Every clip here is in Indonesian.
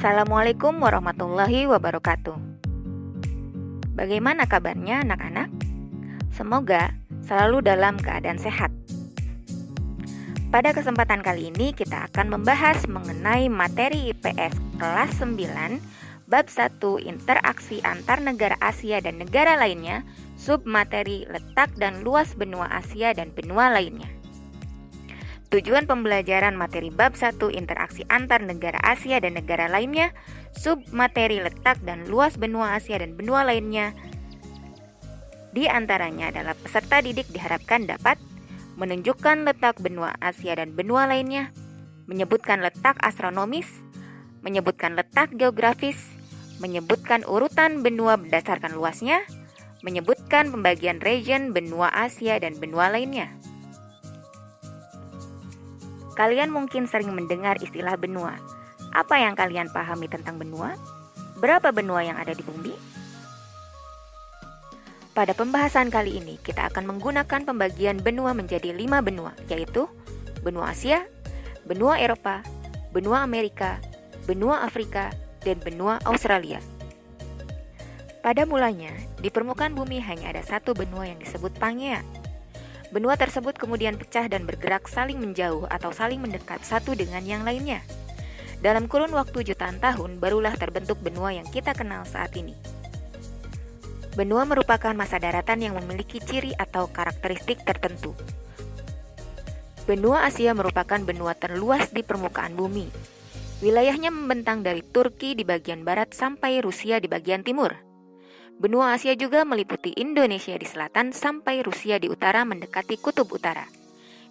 Assalamualaikum warahmatullahi wabarakatuh. Bagaimana kabarnya anak-anak? Semoga selalu dalam keadaan sehat. Pada kesempatan kali ini kita akan membahas mengenai materi IPS kelas 9 bab 1 interaksi antar negara Asia dan negara lainnya, submateri letak dan luas benua Asia dan benua lainnya. Tujuan pembelajaran materi bab 1 interaksi antar negara Asia dan negara lainnya, submateri letak dan luas benua Asia dan benua lainnya. Di antaranya adalah peserta didik diharapkan dapat menunjukkan letak benua Asia dan benua lainnya, menyebutkan letak astronomis, menyebutkan letak geografis, menyebutkan urutan benua berdasarkan luasnya, menyebutkan pembagian region benua Asia dan benua lainnya. Kalian mungkin sering mendengar istilah benua. Apa yang kalian pahami tentang benua? Berapa benua yang ada di bumi? Pada pembahasan kali ini, kita akan menggunakan pembagian benua menjadi 5 benua, yaitu benua Asia, benua Eropa, benua Amerika, benua Afrika, dan benua Australia. Pada mulanya, di permukaan bumi hanya ada satu benua yang disebut Pangea. Benua tersebut kemudian pecah dan bergerak saling menjauh atau saling mendekat satu dengan yang lainnya. Dalam kurun waktu jutaan tahun, barulah terbentuk benua yang kita kenal saat ini. Benua merupakan massa daratan yang memiliki ciri atau karakteristik tertentu. Benua Asia merupakan benua terluas di permukaan bumi. Wilayahnya membentang dari Turki di bagian barat sampai Rusia di bagian timur. Benua Asia juga meliputi Indonesia di selatan sampai Rusia di utara mendekati kutub utara.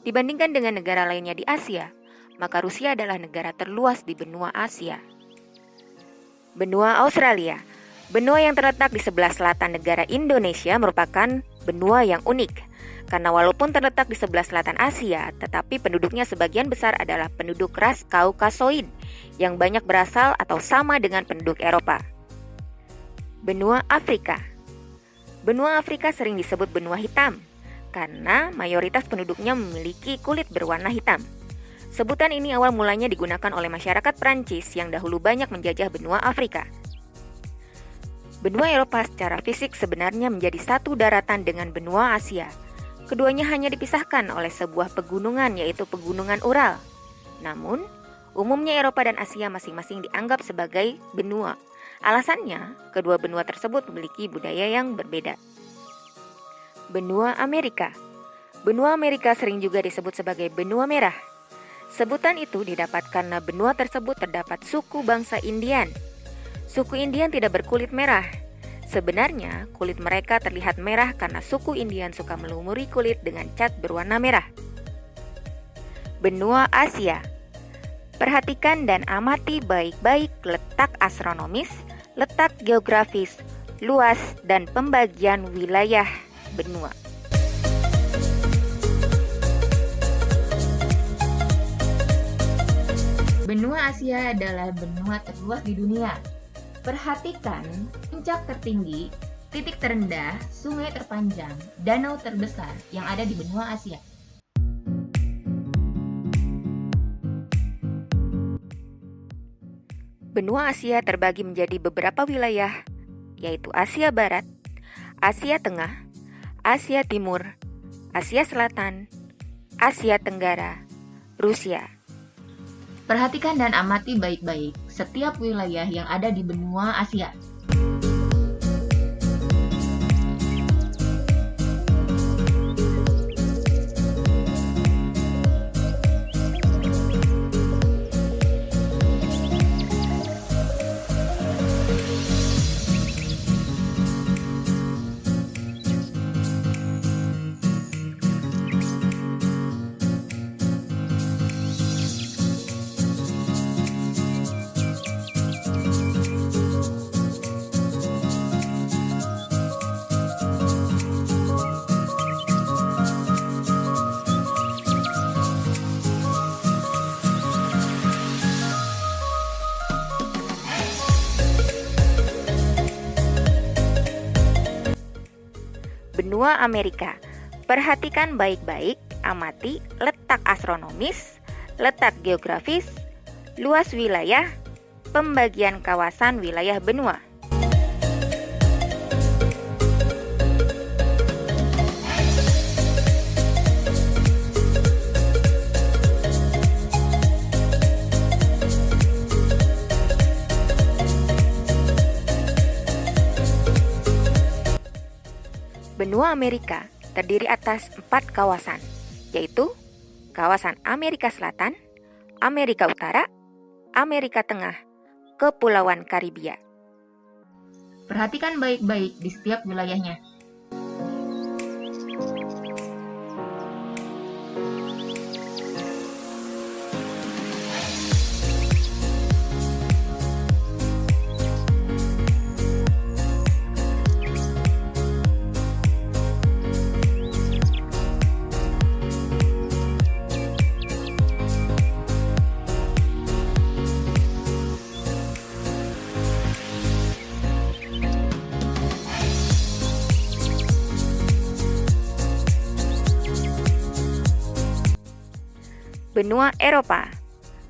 Dibandingkan dengan negara lainnya di Asia, maka Rusia adalah negara terluas di benua Asia. Benua Australia. Benua yang terletak di sebelah selatan negara Indonesia merupakan benua yang unik. Karena walaupun terletak di sebelah selatan Asia, tetapi penduduknya sebagian besar adalah penduduk ras Kaukasoid yang banyak berasal atau sama dengan penduduk Eropa. Benua Afrika. Benua Afrika sering disebut benua hitam karena mayoritas penduduknya memiliki kulit berwarna hitam. Sebutan ini awal mulanya digunakan oleh masyarakat Prancis yang dahulu banyak menjajah benua Afrika. Benua Eropa secara fisik sebenarnya menjadi satu daratan dengan benua Asia. Keduanya hanya dipisahkan oleh sebuah pegunungan, yaitu pegunungan Ural. Namun, umumnya Eropa dan Asia masing-masing dianggap sebagai benua. Alasannya, kedua benua tersebut memiliki budaya yang berbeda. Benua Amerika. Benua Amerika sering juga disebut sebagai benua merah. Sebutan itu didapat karena benua tersebut terdapat suku bangsa Indian. Suku Indian tidak berkulit merah. Sebenarnya, kulit mereka terlihat merah karena suku Indian suka melumuri kulit dengan cat berwarna merah. Benua Asia. Perhatikan dan amati baik-baik letak astronomis, letak geografis, luas, dan pembagian wilayah benua. Benua Asia adalah benua terluas di dunia. Perhatikan puncak tertinggi, titik terendah, sungai terpanjang, danau terbesar yang ada di benua Asia. Benua Asia terbagi menjadi beberapa wilayah, yaitu Asia Barat, Asia Tengah, Asia Timur, Asia Selatan, Asia Tenggara, Rusia. Perhatikan dan amati baik-baik setiap wilayah yang ada di benua Asia. Benua Amerika. Perhatikan baik-baik, amati letak astronomis, letak geografis, luas wilayah, pembagian kawasan wilayah benua. Benua Amerika terdiri atas 4 kawasan, yaitu kawasan Amerika Selatan, Amerika Utara, Amerika Tengah, Kepulauan Karibia. Perhatikan baik-baik di setiap wilayahnya. Benua Eropa.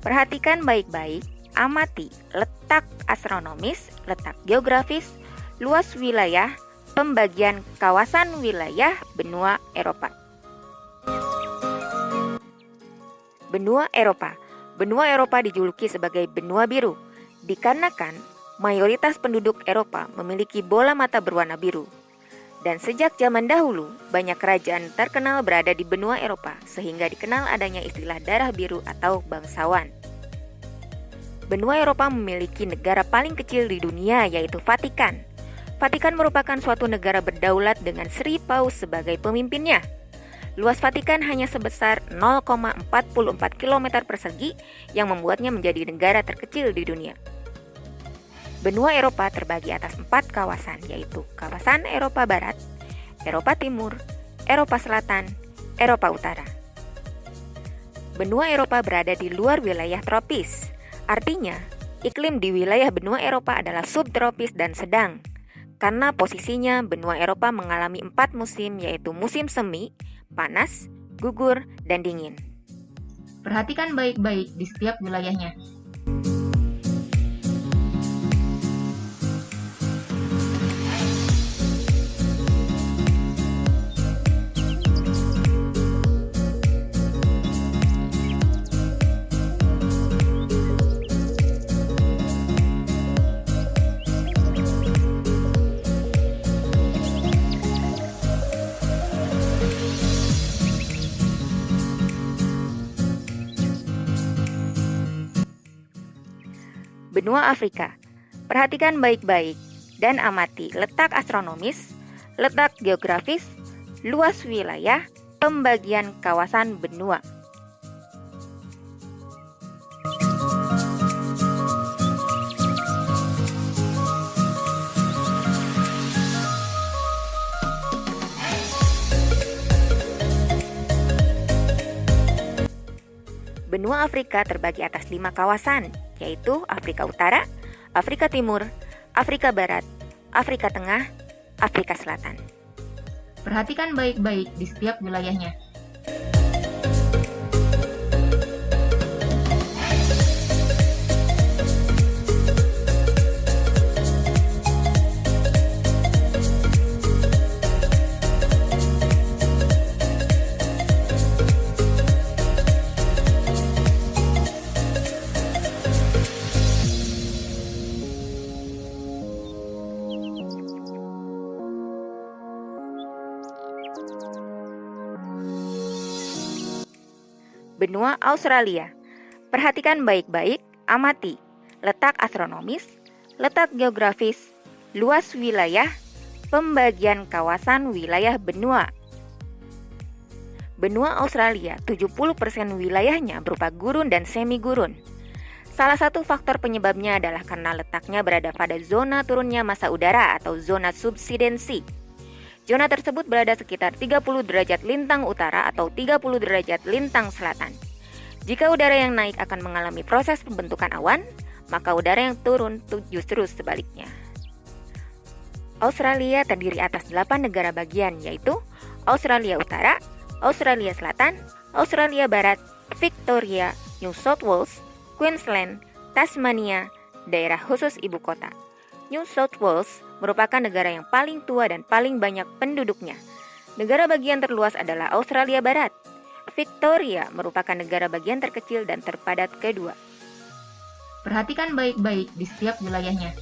Perhatikan baik-baik, amati letak astronomis, letak geografis, luas wilayah, pembagian kawasan wilayah benua Eropa. Benua Eropa. Benua Eropa dijuluki sebagai benua biru, dikarenakan mayoritas penduduk Eropa memiliki bola mata berwarna biru. Dan sejak zaman dahulu, banyak kerajaan terkenal berada di benua Eropa, sehingga dikenal adanya istilah darah biru atau bangsawan. Benua Eropa memiliki negara paling kecil di dunia, yaitu Vatikan. Vatikan merupakan suatu negara berdaulat dengan Sri Paus sebagai pemimpinnya. Luas Vatikan hanya sebesar 0,44 km persegi, yang membuatnya menjadi negara terkecil di dunia. Benua Eropa terbagi atas 4 kawasan, yaitu kawasan Eropa Barat, Eropa Timur, Eropa Selatan, Eropa Utara. Benua Eropa berada di luar wilayah tropis, artinya iklim di wilayah benua Eropa adalah subtropis dan sedang. Karena posisinya, benua Eropa mengalami 4 musim, yaitu musim semi, panas, gugur, dan dingin. Perhatikan baik-baik di setiap wilayahnya. Benua Afrika. Perhatikan baik-baik dan amati letak astronomis, letak geografis, luas wilayah, pembagian kawasan benua. Benua Afrika terbagi atas 5 kawasan, yaitu Afrika Utara, Afrika Timur, Afrika Barat, Afrika Tengah, Afrika Selatan. Perhatikan baik-baik di setiap wilayahnya. Benua Australia. Perhatikan baik-baik, amati letak astronomis, letak geografis, luas wilayah, pembagian kawasan wilayah benua. Benua Australia, 70% wilayahnya berupa gurun dan semi-gurun. Salah satu faktor penyebabnya adalah karena letaknya berada pada zona turunnya massa udara atau zona subsidensi. Zona tersebut berada sekitar 30 derajat lintang utara atau 30 derajat lintang selatan. Jika udara yang naik akan mengalami proses pembentukan awan, maka udara yang turun justru sebaliknya. Australia terdiri atas 8 negara bagian, yaitu Australia Utara, Australia Selatan, Australia Barat, Victoria, New South Wales, Queensland, Tasmania, daerah khusus ibu kota. New South Wales merupakan negara yang paling tua dan paling banyak penduduknya. Negara bagian terluas adalah Australia Barat. Victoria merupakan negara bagian terkecil dan terpadat kedua. Perhatikan baik-baik di setiap wilayahnya.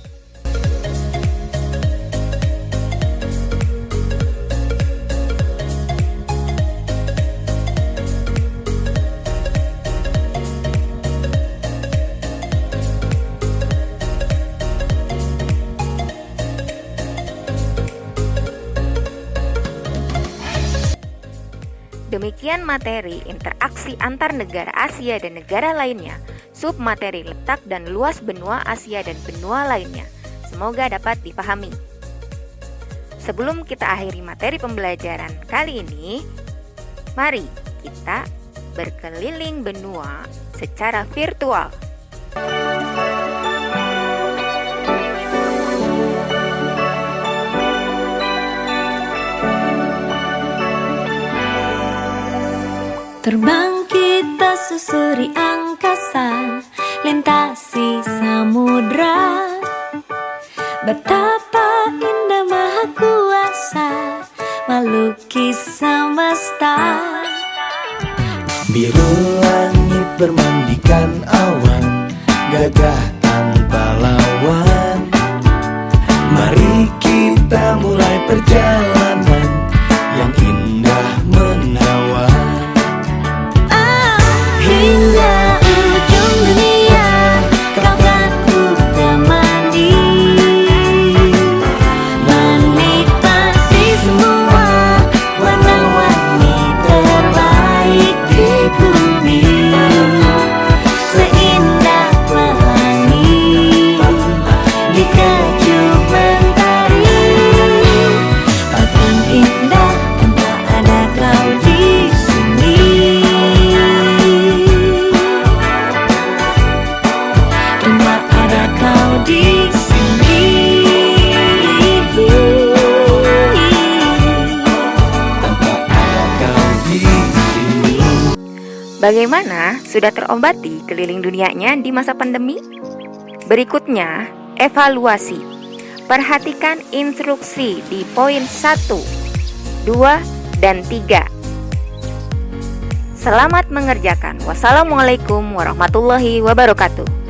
Demikian materi interaksi antar negara Asia dan negara lainnya, submateri letak dan luas benua Asia dan benua lainnya. Semoga dapat dipahami. Sebelum kita akhiri materi pembelajaran kali ini, mari kita berkeliling benua secara virtual. Terbang kita susuri angkasa, lintasi samudra. Betapa indah maha kuasa, melukis semesta. Biru langit bermandikan awan, gagah tanpa lawan. Mari kita mulai perjalanan yang indah menawan. Hingga ujung dunia, kau kan ku temani, menikmati semua warna-warni terbaik di bumi. Seindah pelangi di kejub mentari, takkan indah tanpa ada kau di sini. Tanpa ada kau di sini. Tanpa ada kau di sini. Bagaimana? Sudah terobati keliling dunianya di masa pandemi? Berikutnya, evaluasi. Perhatikan instruksi di poin 1, 2, dan 3. Selamat mengerjakan. Wassalamualaikum warahmatullahi wabarakatuh.